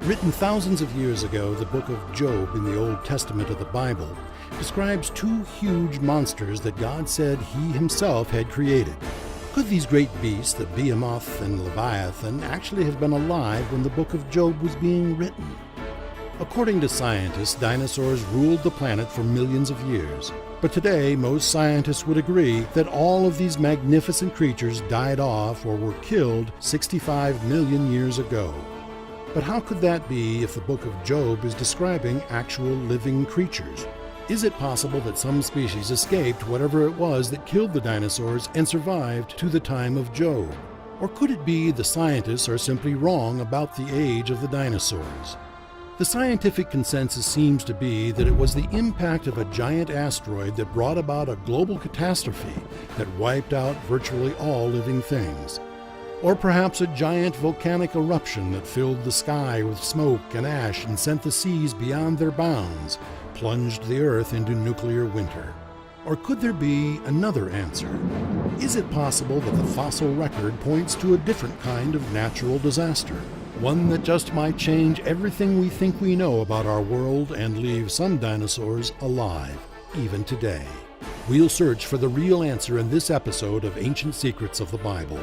Written thousands of years ago, the book of Job in the Old Testament of the Bible describes two huge monsters that God said He Himself had created. Could these great beasts, the Behemoth and Leviathan, actually have been alive when the book of Job was being written? According to scientists, dinosaurs ruled the planet for millions of years. But today, most scientists would agree that all of these magnificent creatures died off or were killed 65 million years ago. But how could that be if the book of Job is describing actual living creatures? Is it possible that some species escaped whatever it was that killed the dinosaurs and survived to the time of Job? Or could it be the scientists are simply wrong about the age of the dinosaurs? The scientific consensus seems to be that it was the impact of a giant asteroid that brought about a global catastrophe that wiped out virtually all living things. Or perhaps a giant volcanic eruption that filled the sky with smoke and ash and sent the seas beyond their bounds, plunged the Earth into nuclear winter. Or could there be another answer? Is it possible that the fossil record points to a different kind of natural disaster? One that just might change everything we think we know about our world and leave some dinosaurs alive, even today. We'll search for the real answer in this episode of Ancient Secrets of the Bible.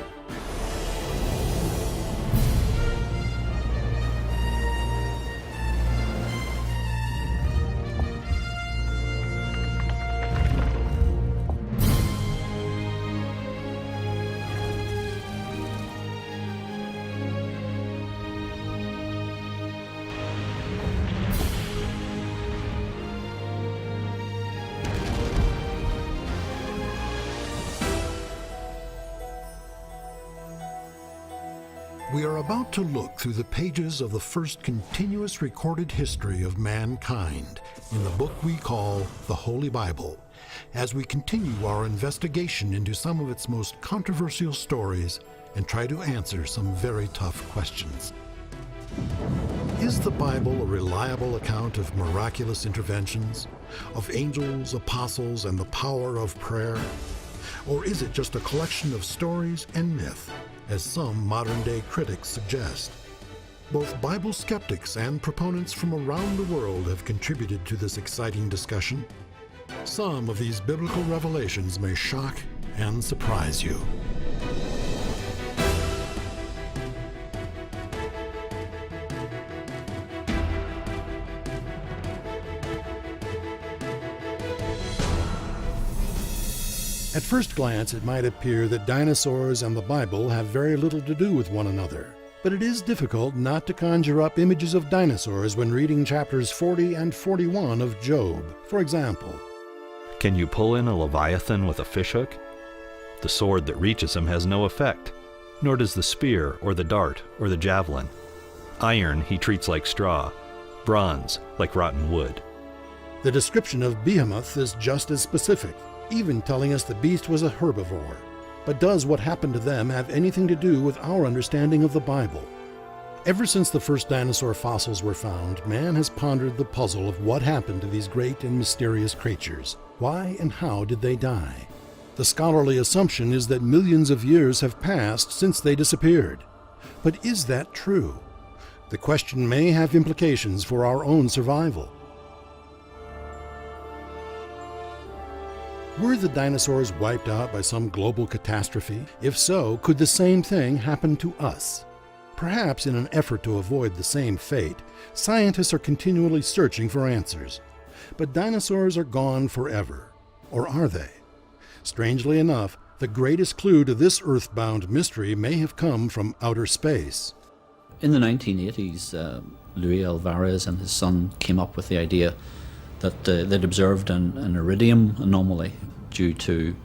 We are about to look through the pages of the first continuous recorded history of mankind in the book we call the Holy Bible, as we continue our investigation into some of its most controversial stories and try to answer some very tough questions. Is the Bible a reliable account of miraculous interventions, of angels, apostles, and the power of prayer? Or is it just a collection of stories and myth, as some modern-day critics suggest? Both Bible skeptics and proponents from around the world have contributed to this exciting discussion. Some of these biblical revelations may shock and surprise you. At first glance, it might appear that dinosaurs and the Bible have very little to do with one another. But it is difficult not to conjure up images of dinosaurs when reading chapters 40 and 41 of Job. For example, can you pull in a Leviathan with a fishhook? The sword that reaches him has no effect, nor does the spear or the dart or the javelin. Iron he treats like straw, bronze like rotten wood. The description of Behemoth is just as specific, even telling us the beast was a herbivore. But does what happened to them have anything to do with our understanding of the Bible? Ever since the first dinosaur fossils were found, man has pondered the puzzle of what happened to these great and mysterious creatures. Why and how did they die? The scholarly assumption is that millions of years have passed since they disappeared. But is that true? The question may have implications for our own survival. Were the dinosaurs wiped out by some global catastrophe? If so, could the same thing happen to us? Perhaps in an effort to avoid the same fate, scientists are continually searching for answers. But dinosaurs are gone forever. Or are they? Strangely enough, the greatest clue to this earthbound mystery may have come from outer space. In the 1980s, Luis Alvarez and his son came up with the idea that they'd observed an iridium anomaly due to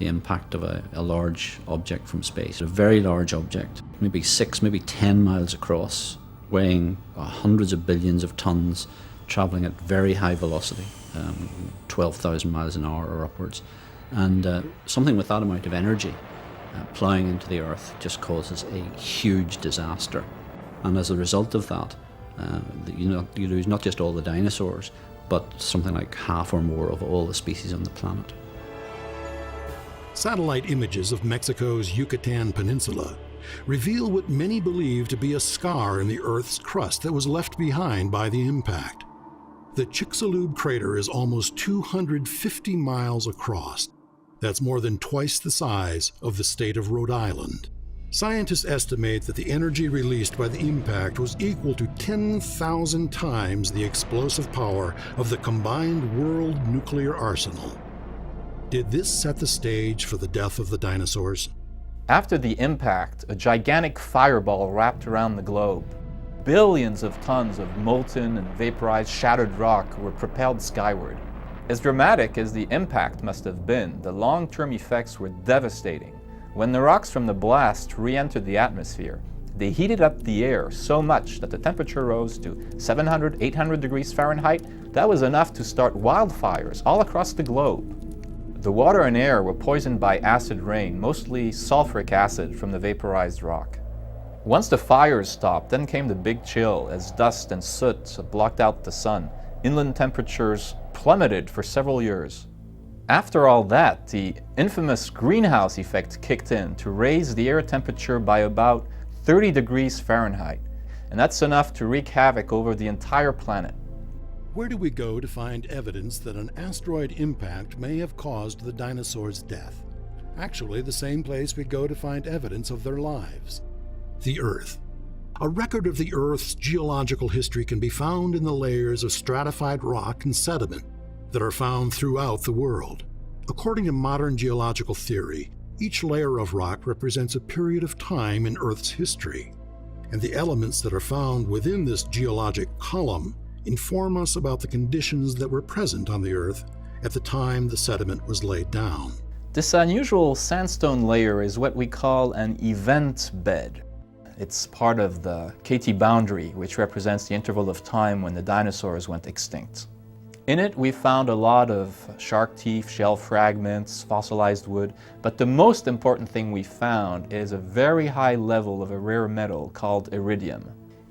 the impact of a large object from space, a very large object, maybe 6, maybe 10 miles across, weighing hundreds of billions of tons, traveling at very high velocity, 12,000 miles an hour or upwards. And something with that amount of energy plowing into the Earth just causes a huge disaster. And as a result of that, you lose not just all the dinosaurs, but something like half or more of all the species on the planet. Satellite images of Mexico's Yucatan Peninsula reveal what many believe to be a scar in the Earth's crust that was left behind by the impact. The Chicxulub crater is almost 250 miles across. That's more than twice the size of the state of Rhode Island. Scientists estimate that the energy released by the impact was equal to 10,000 times the explosive power of the combined world nuclear arsenal. Did this set the stage for the death of the dinosaurs? After the impact, a gigantic fireball wrapped around the globe. Billions of tons of molten and vaporized shattered rock were propelled skyward. As dramatic as the impact must have been, the long-term effects were devastating. When the rocks from the blast re-entered the atmosphere, they heated up the air so much that the temperature rose to 700, 800 degrees Fahrenheit. That was enough to start wildfires all across the globe. The water and air were poisoned by acid rain, mostly sulfuric acid from the vaporized rock. Once the fires stopped, then came the big chill as dust and soot blocked out the sun. Inland temperatures plummeted for several years. After all that, the infamous greenhouse effect kicked in to raise the air temperature by about 30 degrees Fahrenheit, and that's enough to wreak havoc over the entire planet. Where do we go to find evidence that an asteroid impact may have caused the dinosaurs' death? Actually, the same place we go to find evidence of their lives: the Earth. A record of the Earth's geological history can be found in the layers of stratified rock and sediment that are found throughout the world. According to modern geological theory, each layer of rock represents a period of time in Earth's history, and the elements that are found within this geologic column inform us about the conditions that were present on the Earth at the time the sediment was laid down. This unusual sandstone layer is what we call an event bed. It's part of the KT boundary, which represents the interval of time when the dinosaurs went extinct. In it, we found a lot of shark teeth, shell fragments, fossilized wood, but the most important thing we found is a very high level of a rare metal called iridium.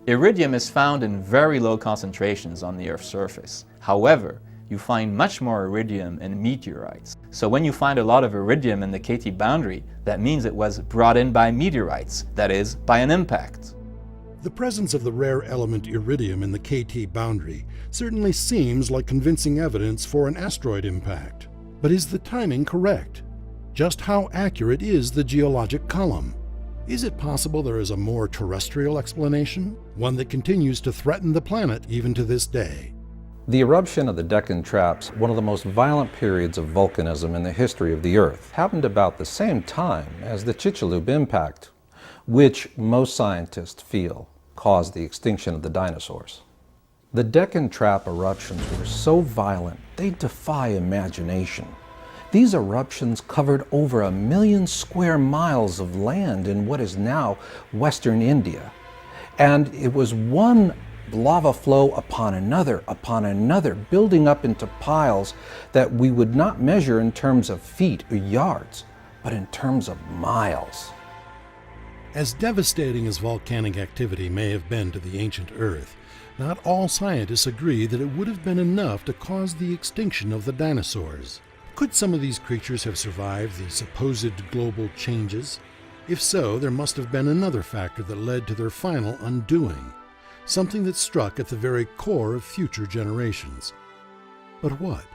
Iridium is found in very low concentrations on the Earth's surface. However, you find much more iridium in meteorites. So when you find a lot of iridium in the KT boundary, that means it was brought in by meteorites, that is, by an impact. The presence of the rare element iridium in the KT boundary certainly seems like convincing evidence for an asteroid impact. But is the timing correct? Just how accurate is the geologic column? Is it possible there is a more terrestrial explanation, one that continues to threaten the planet even to this day? The eruption of the Deccan Traps, one of the most violent periods of volcanism in the history of the Earth, happened about the same time as the Chicxulub impact, which most scientists feel caused the extinction of the dinosaurs. The Deccan Trap eruptions were so violent, they defy imagination. These eruptions covered over 1 million square miles of land in what is now Western India. And it was one lava flow upon another, building up into piles that we would not measure in terms of feet or yards, but in terms of miles. As devastating as volcanic activity may have been to the ancient Earth, not all scientists agree that it would have been enough to cause the extinction of the dinosaurs. Could some of these creatures have survived the supposed global changes? If so, there must have been another factor that led to their final undoing, something that struck at the very core of future generations. But what?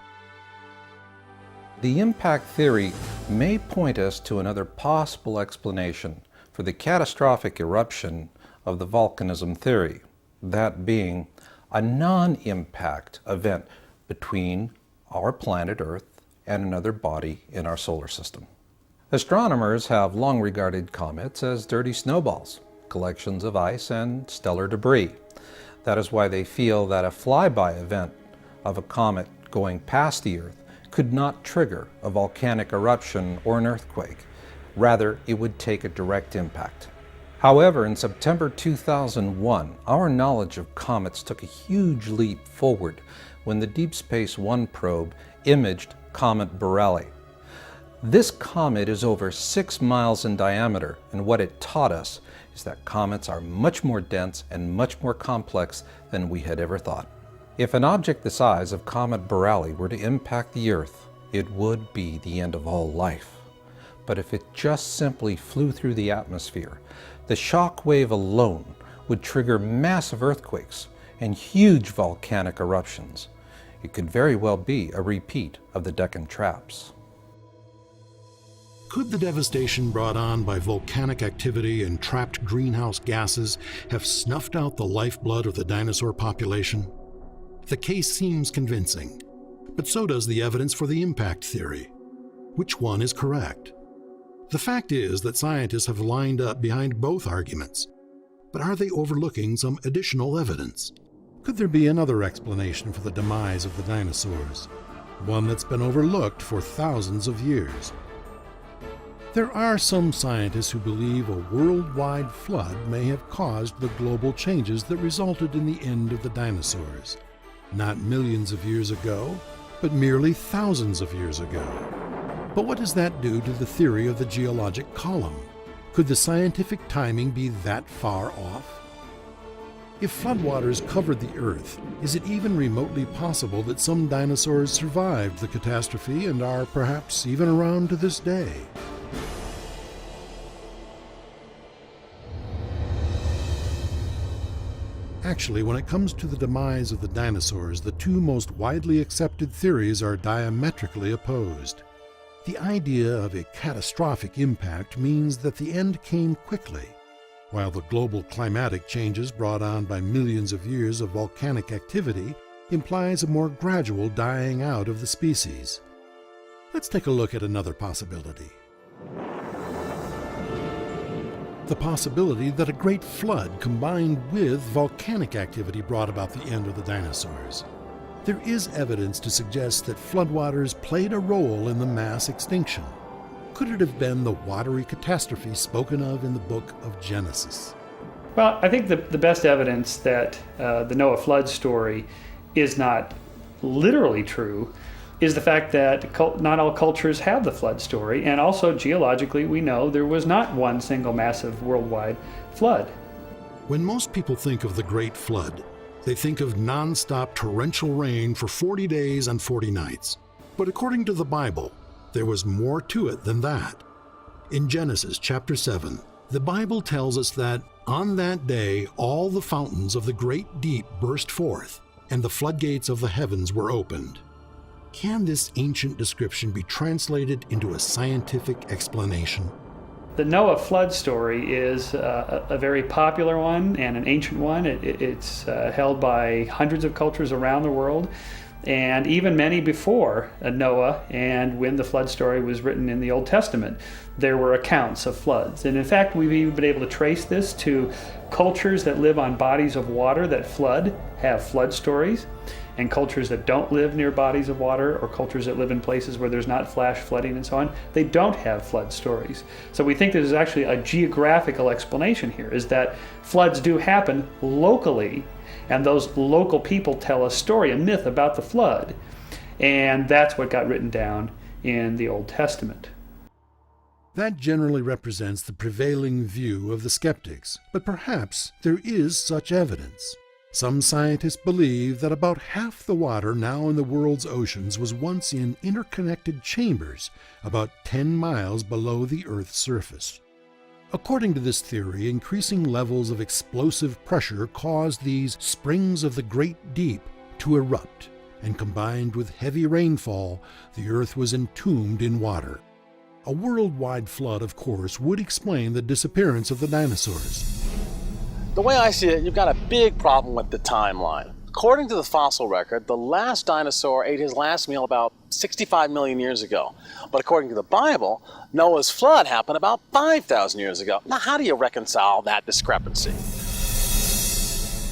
The impact theory may point us to another possible explanation for the catastrophic eruption of the volcanism theory, that being a non-impact event between our planet Earth and another body in our solar system. Astronomers have long regarded comets as dirty snowballs, collections of ice and stellar debris. That is why they feel that a flyby event of a comet going past the Earth could not trigger a volcanic eruption or an earthquake. Rather, it would take a direct impact. However, in September 2001, our knowledge of comets took a huge leap forward when the Deep Space One probe imaged Comet Borrelli. This comet is over 6 miles in diameter, and what it taught us is that comets are much more dense and much more complex than we had ever thought. If an object the size of Comet Borrelli were to impact the Earth, it would be the end of all life. But if it just simply flew through the atmosphere, the shock wave alone would trigger massive earthquakes and huge volcanic eruptions. It could very well be a repeat of the Deccan traps. Could the devastation brought on by volcanic activity and trapped greenhouse gases have snuffed out the lifeblood of the dinosaur population? The case seems convincing, but so does the evidence for the impact theory. Which one is correct? The fact is that scientists have lined up behind both arguments, but are they overlooking some additional evidence? Could there be another explanation for the demise of the dinosaurs? One that's been overlooked for thousands of years. There are some scientists who believe a worldwide flood may have caused the global changes that resulted in the end of the dinosaurs. Not millions of years ago, but merely thousands of years ago. But what does that do to the theory of the geologic column? Could the scientific timing be that far off? If floodwaters covered the Earth, is it even remotely possible that some dinosaurs survived the catastrophe and are perhaps even around to this day? Actually, when it comes to the demise of the dinosaurs, the two most widely accepted theories are diametrically opposed. The idea of a catastrophic impact means that the end came quickly, while the global climatic changes brought on by millions of years of volcanic activity implies a more gradual dying out of the species. Let's take a look at another possibility. The possibility that a great flood combined with volcanic activity brought about the end of the dinosaurs. There is evidence to suggest that floodwaters played a role in the mass extinction. Could it have been the watery catastrophe spoken of in the book of Genesis? Well, I think the best evidence that the Noah flood story is not literally true is the fact that not all cultures have the flood story, and also geologically we know there was not one single massive worldwide flood. When most people think of the Great Flood, they think of non-stop torrential rain for 40 days and 40 nights. But according to the Bible, there was more to it than that. In Genesis chapter 7, the Bible tells us that on that day all the fountains of the great deep burst forth, and the floodgates of the heavens were opened. Can this ancient description be translated into a scientific explanation? The Noah flood story is a very popular one and an ancient one. It's held by hundreds of cultures around the world, and even many before Noah and when the flood story was written in the Old Testament, there were accounts of floods. And in fact, we've even been able to trace this to cultures that live on bodies of water that flood, have flood stories, and cultures that don't live near bodies of water, or cultures that live in places where there's not flash flooding and so on, they don't have flood stories. So we think there's actually a geographical explanation here, is that floods do happen locally, and those local people tell a story, a myth about the flood. And that's what got written down in the Old Testament. That generally represents the prevailing view of the skeptics, but perhaps there is such evidence. Some scientists believe that about half the water now in the world's oceans was once in interconnected chambers about 10 miles below the Earth's surface. According to this theory, increasing levels of explosive pressure caused these springs of the great deep to erupt, and combined with heavy rainfall, the Earth was entombed in water. A worldwide flood, of course, would explain the disappearance of the dinosaurs. The way I see it, you've got a big problem with the timeline. According to the fossil record, the last dinosaur ate his last meal about 65 million years ago. But according to the Bible, Noah's flood happened about 5,000 years ago. Now, how do you reconcile that discrepancy?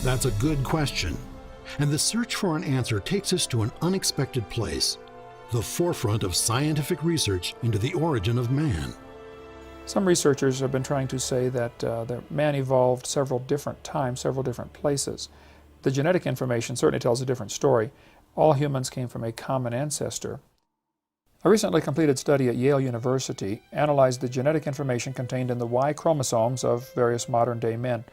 That's a good question. And the search for an answer takes us to an unexpected place, the forefront of scientific research into the origin of man. Some researchers have been trying to say that man evolved several different times, several different places. The genetic information certainly tells a different story. All humans came from a common ancestor. A recently completed study at Yale University analyzed the genetic information contained in the Y chromosomes of various modern-day men.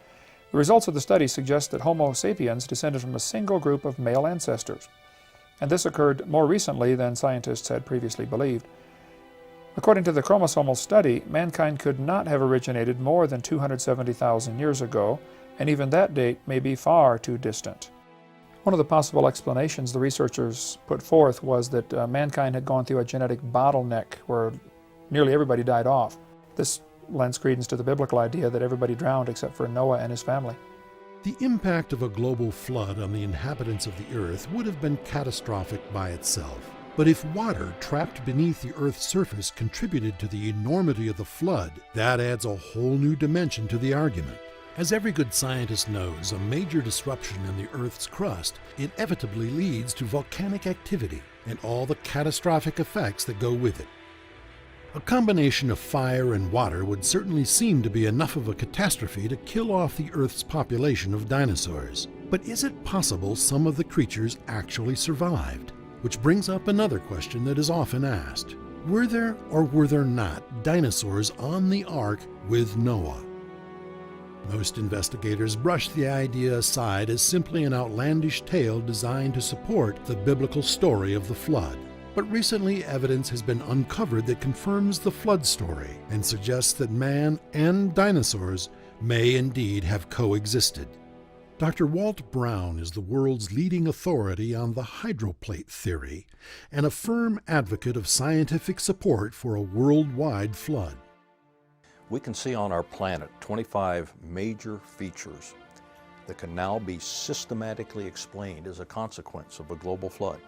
The results of the study suggest that Homo sapiens descended from a single group of male ancestors. And this occurred more recently than scientists had previously believed. According to the chromosomal study, mankind could not have originated more than 270,000 years ago, and even that date may be far too distant. One of the possible explanations the researchers put forth was that mankind had gone through a genetic bottleneck where nearly everybody died off. This lends credence to the biblical idea that everybody drowned except for Noah and his family. The impact of a global flood on the inhabitants of the earth would have been catastrophic by itself. But if water trapped beneath the earth's surface contributed to the enormity of the flood, that adds a whole new dimension to the argument. As every good scientist knows, a major disruption in the earth's crust inevitably leads to volcanic activity and all the catastrophic effects that go with it. A combination of fire and water would certainly seem to be enough of a catastrophe to kill off the Earth's population of dinosaurs. But is it possible some of the creatures actually survived? Which brings up another question that is often asked. Were there or were there not dinosaurs on the Ark with Noah? Most investigators brush the idea aside as simply an outlandish tale designed to support the biblical story of the flood. But recently, evidence has been uncovered that confirms the flood story and suggests that man and dinosaurs may indeed have coexisted. Dr. Walt Brown is the world's leading authority on the hydroplate theory and a firm advocate of scientific support for a worldwide flood. We can see on our planet 25 major features that can now be systematically explained as a consequence of a global flood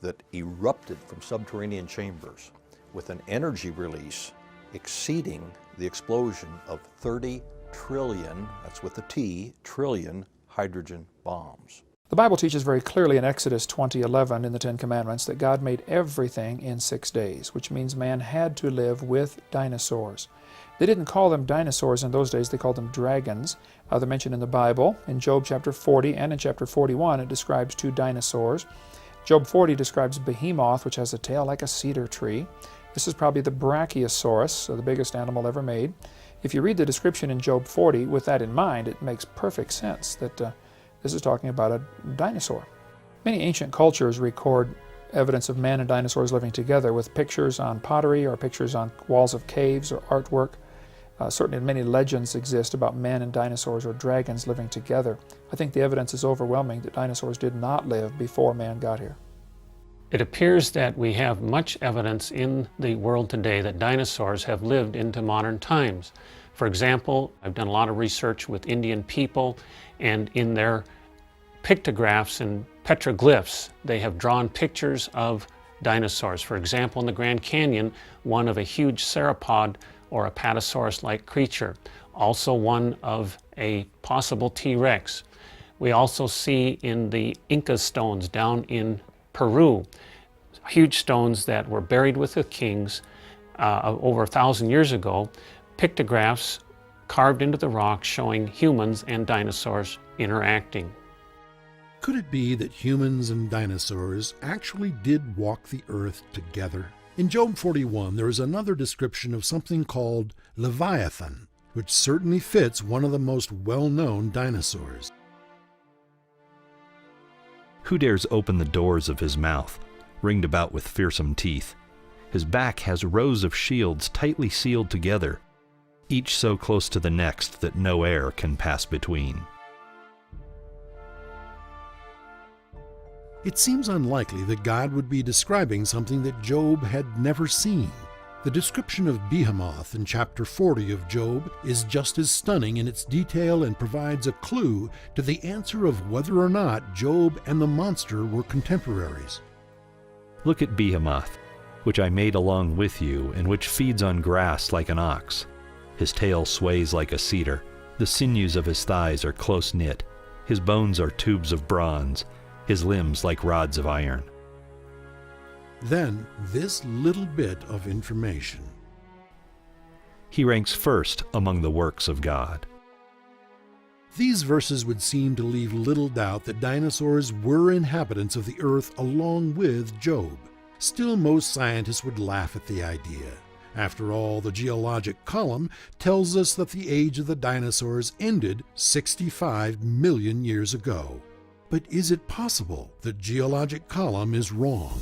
that erupted from subterranean chambers with an energy release exceeding the explosion of 30 trillion, that's with a T, trillion hydrogen bombs. The Bible teaches very clearly in Exodus 20:11 in the Ten Commandments that God made everything in 6 days, which means man had to live with dinosaurs. They didn't call them dinosaurs in those days, they called them dragons. They're mentioned in the Bible. In Job chapter 40 and in chapter 41 it describes 2 dinosaurs. Job 40 describes Behemoth, which has a tail like a cedar tree. This is probably the Brachiosaurus, so the biggest animal ever made. If you read the description in Job 40 with that in mind, it makes perfect sense that this is talking about a dinosaur. Many ancient cultures record evidence of man and dinosaurs living together with pictures on pottery or pictures on walls of caves or artwork. Certainly many legends exist about man and dinosaurs or dragons living together. I think the evidence is overwhelming that dinosaurs did not live before man got here. It appears that we have much evidence in the world today that dinosaurs have lived into modern times. For example, I've done a lot of research with Indian people, and in their pictographs and petroglyphs, they have drawn pictures of dinosaurs. For example, in the Grand Canyon, one of a huge sauropod or apatosaurus-like creature, also one of a possible T-Rex. We also see in the Inca stones down in Peru, huge stones that were buried with the kings over 1,000 years ago, pictographs carved into the rock showing humans and dinosaurs interacting. Could it be that humans and dinosaurs actually did walk the earth together? In Job 41, there is another description of something called Leviathan, which certainly fits one of the most well-known dinosaurs. Who dares open the doors of his mouth, ringed about with fearsome teeth? His back has rows of shields tightly sealed together, each so close to the next that no air can pass between. It seems unlikely that God would be describing something that Job had never seen. The description of Behemoth in chapter 40 of Job is just as stunning in its detail and provides a clue to the answer of whether or not Job and the monster were contemporaries. Look at Behemoth, which I made along with you, and which feeds on grass like an ox. His tail sways like a cedar. The sinews of his thighs are close-knit. His bones are tubes of bronze. His limbs like rods of iron. Then, this little bit of information. He ranks first among the works of God. These verses would seem to leave little doubt that dinosaurs were inhabitants of the earth along with Job. Still, most scientists would laugh at the idea. After all, the geologic column tells us that the age of the dinosaurs ended 65 million years ago. But is it possible the geologic column is wrong?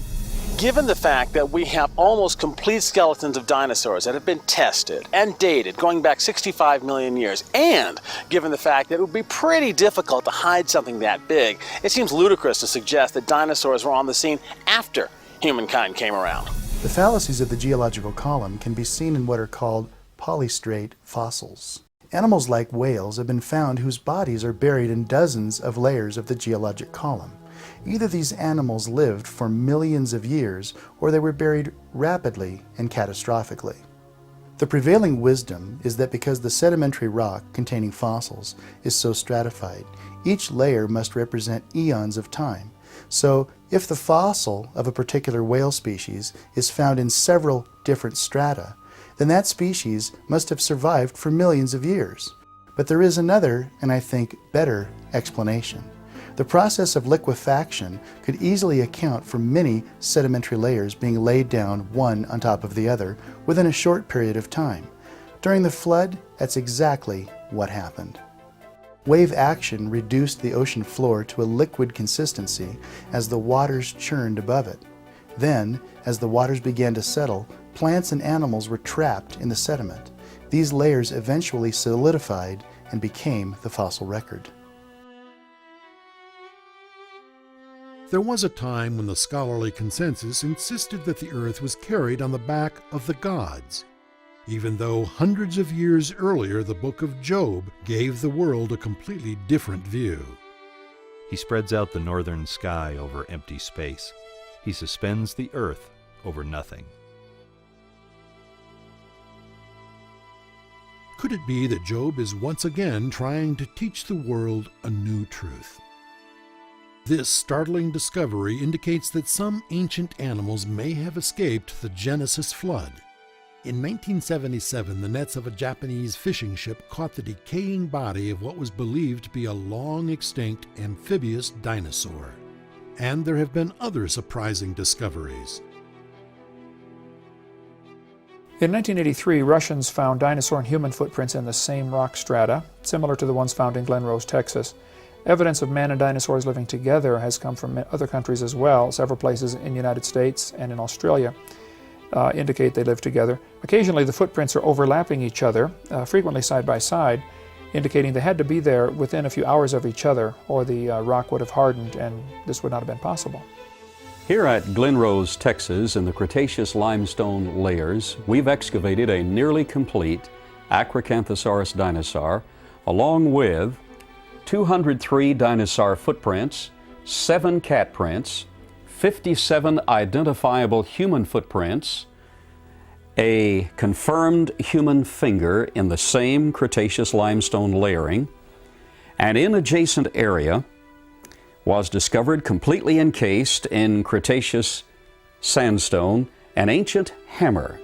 Given the fact that we have almost complete skeletons of dinosaurs that have been tested and dated going back 65 million years, and given the fact that it would be pretty difficult to hide something that big, it seems ludicrous to suggest that dinosaurs were on the scene after humankind came around. The fallacies of the geological column can be seen in what are called polystrate fossils. Animals like whales have been found whose bodies are buried in dozens of layers of the geologic column. Either these animals lived for millions of years, or they were buried rapidly and catastrophically. The prevailing wisdom is that because the sedimentary rock containing fossils is so stratified, each layer must represent eons of time. So, if the fossil of a particular whale species is found in several different strata, then that species must have survived for millions of years. But there is another, and I think better, explanation. The process of liquefaction could easily account for many sedimentary layers being laid down one on top of the other within a short period of time. During the flood, that's exactly what happened. Wave action reduced the ocean floor to a liquid consistency as the waters churned above it. Then, as the waters began to settle, plants and animals were trapped in the sediment. These layers eventually solidified and became the fossil record. There was a time when the scholarly consensus insisted that the earth was carried on the back of the gods, even though hundreds of years earlier the book of Job gave the world a completely different view. He spreads out the northern sky over empty space. He suspends the earth over nothing. Could it be that Job is once again trying to teach the world a new truth? This startling discovery indicates that some ancient animals may have escaped the Genesis flood. In 1977, the nets of a Japanese fishing ship caught the decaying body of what was believed to be a long-extinct amphibious dinosaur. And there have been other surprising discoveries. In 1983, Russians found dinosaur and human footprints in the same rock strata, similar to the ones found in Glen Rose, Texas. Evidence of man and dinosaurs living together has come from other countries as well. Several places in the United States and in Australia indicate they live together. Occasionally the footprints are overlapping each other, frequently side by side, indicating they had to be there within a few hours of each other, or the rock would have hardened and this would not have been possible. Here at Glen Rose, Texas, in the Cretaceous limestone layers, we've excavated a nearly complete Acrocanthosaurus dinosaur, along with 203 dinosaur footprints, 7 cat prints, 57 identifiable human footprints, a confirmed human finger in the same Cretaceous limestone layering, and in adjacent area was discovered completely encased in Cretaceous sandstone an ancient hammer.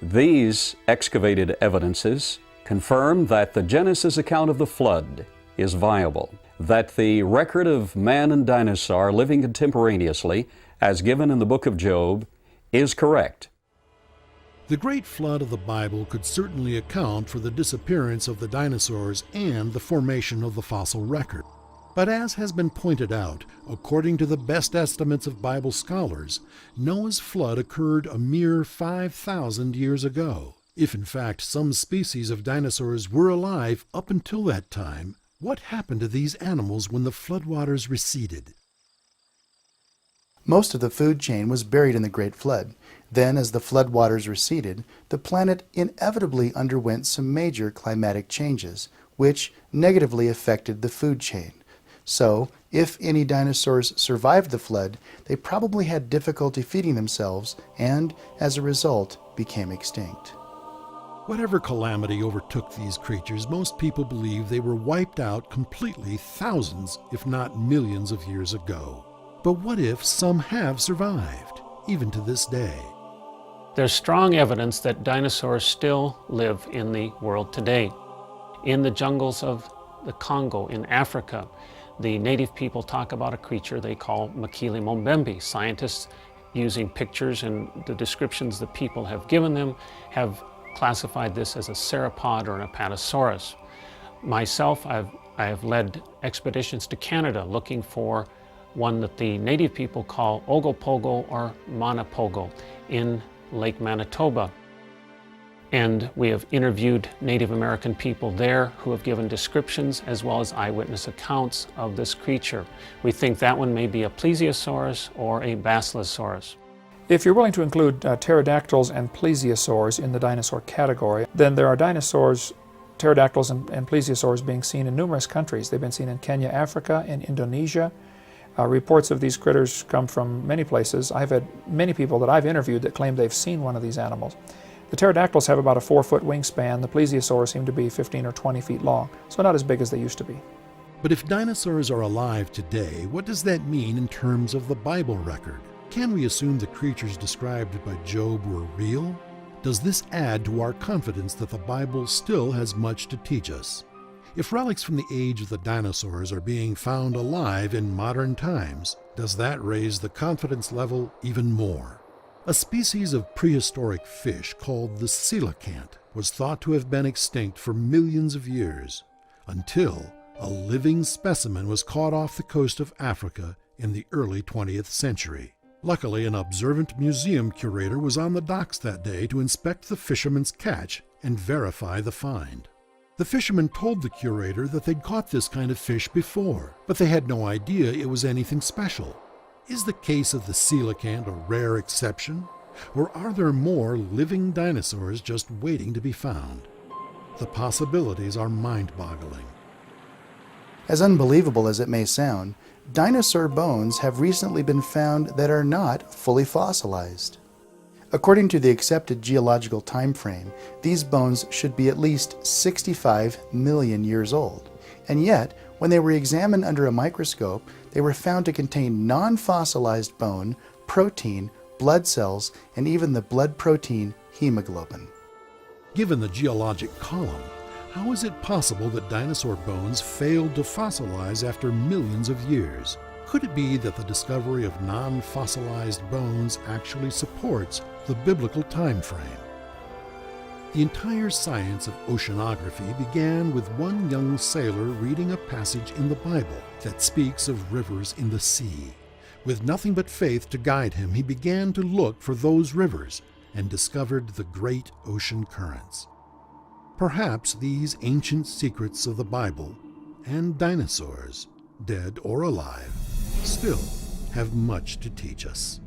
These excavated evidences confirm that the Genesis account of the flood is viable, that the record of man and dinosaur living contemporaneously, as given in the book of Job, is correct. The Great Flood of the Bible could certainly account for the disappearance of the dinosaurs and the formation of the fossil record. But as has been pointed out, according to the best estimates of Bible scholars, Noah's flood occurred a mere 5,000 years ago. If in fact some species of dinosaurs were alive up until that time, what happened to these animals when the floodwaters receded? Most of the food chain was buried in the Great Flood. Then, as the floodwaters receded, the planet inevitably underwent some major climatic changes, which negatively affected the food chain. So, if any dinosaurs survived the flood, they probably had difficulty feeding themselves and, as a result, became extinct. Whatever calamity overtook these creatures, most people believe they were wiped out completely thousands, if not millions of years ago. But what if some have survived, even to this day? There's strong evidence that dinosaurs still live in the world today. In the jungles of the Congo, in Africa, the native people talk about a creature they call Makili Mombembe. Scientists, using pictures and the descriptions the people have given them, have classified this as a sauropod or an apatosaurus. Myself, I have led expeditions to Canada looking for one that the native people call Ogopogo or Manapogo in Lake Manitoba. And we have interviewed Native American people there who have given descriptions as well as eyewitness accounts of this creature. We think that one may be a plesiosaurus or a basilosaurus. If you're willing to include pterodactyls and plesiosaurs in the dinosaur category, then there are dinosaurs, pterodactyls and plesiosaurs being seen in numerous countries. They've been seen in Kenya, Africa, and Indonesia. Reports of these critters come from many places. I've had many people that I've interviewed that claim they've seen one of these animals. The pterodactyls have about a 4-foot wingspan. The plesiosaurs seem to be 15 or 20 feet long, so not as big as they used to be. But if dinosaurs are alive today, what does that mean in terms of the Bible record? Can we assume the creatures described by Job were real? Does this add to our confidence that the Bible still has much to teach us? If relics from the age of the dinosaurs are being found alive in modern times, does that raise the confidence level even more? A species of prehistoric fish called the coelacanth was thought to have been extinct for millions of years, until a living specimen was caught off the coast of Africa in the early 20th century. Luckily, an observant museum curator was on the docks that day to inspect the fisherman's catch and verify the find. The fisherman told the curator that they'd caught this kind of fish before, but they had no idea it was anything special. Is the case of the coelacanth a rare exception, or are there more living dinosaurs just waiting to be found? The possibilities are mind-boggling. As unbelievable as it may sound, dinosaur bones have recently been found that are not fully fossilized. According to the accepted geological time frame, these bones should be at least 65 million years old, and yet, when they were examined under a microscope, they were found to contain non-fossilized bone, protein, blood cells, and even the blood protein hemoglobin. Given the geologic column, how is it possible that dinosaur bones failed to fossilize after millions of years? Could it be that the discovery of non-fossilized bones actually supports the biblical time frame? The entire science of oceanography began with one young sailor reading a passage in the Bible that speaks of rivers in the sea. With nothing but faith to guide him, he began to look for those rivers and discovered the great ocean currents. Perhaps these ancient secrets of the Bible and dinosaurs, dead or alive, still have much to teach us.